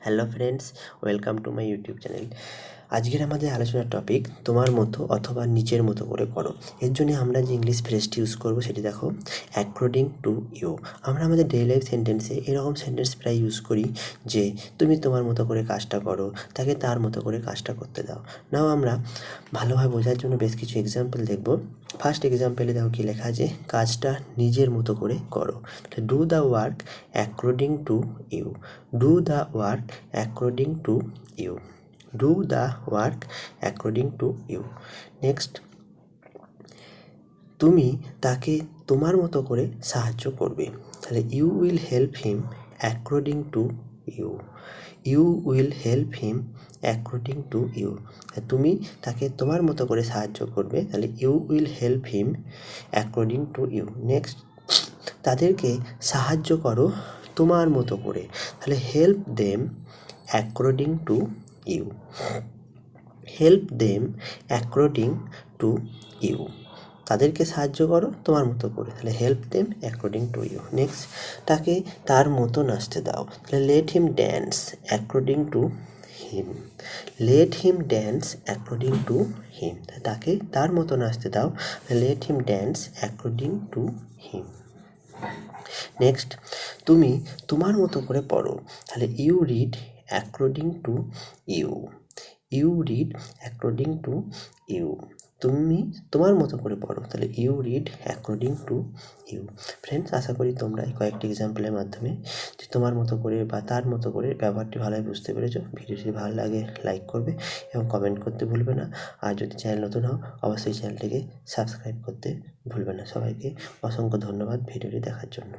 Hello friends, welcome to my YouTube channel. আজকের আমাদের আলোচনার টপিক তোমার মতো অথবা নিজের মতো করে করো। এর জন্য আমরা যে ইংলিশ ফ্রেজটি ইউজ করবো সেটি দেখো, অ্যাকর্ডিং টু ইউ। আমরা আমাদের ডেইলি লাইফ সেন্টেন্সে এরকম সেন্টেন্স প্রায় ইউজ করি যে তুমি তোমার মতো করে কাজটা করো, তাকে তার মতো করে কাজটা করতে দাও। নাও আমরা ভালোভাবে বোঝার জন্য বেশ কিছু এক্সাম্পল দেখব। ফার্স্ট এক্সাম্পলে দেখো কী লেখা আছে, কাজটা নিজের মতো করে করো। Do the work according to you. Do the work according to you. Do the work according to you. Next, তুমি তাকে তোমার মতো করে সাহায্য করবে। তাহলে you will help him according to you. You will help him according to you. তুমি তাকে তোমার মতো করে সাহায্য করবে, তাহলে you will help him according to you. Next, তাদেরকে সাহায্য করো তোমার মতো করে, তাহলে help them according to you. Help them according to you. তাদেরকে সাহায্য করো তোমার মতো করে, তাহলে help them according to you. Next, তাকে তার মতো নাচতে দাও, তাহলে let him dance according to him. Let him dance according to him. তাকে তার মতো নাচতে দাও, let him dance according to him. Next, তুমি তোমার মতো করে পড়ো, তাহলে you read according to you. You read according to you. তুমি তোমার মতো করে পড়ো, তাহলে you read according to you. Friends, আশা করি তোমরা এই কয়েকটি এক্সাম্পলের মাধ্যমে যে তোমার মতো করে বা তার মতো করে ব্যবহারটি ভালোভাবে বুঝতে পেরেছো। ভিডিওটি ভালো লাগে লাইক করবে এবং কমেন্ট করতে ভুলবে না। আর যদি চ্যানেল নতুন হও অবশ্যই চ্যানেলটিকে সাবস্ক্রাইব করতে ভুলবে না। সবাইকে অসংখ্য ধন্যবাদ ভিডিওটি দেখার জন্য।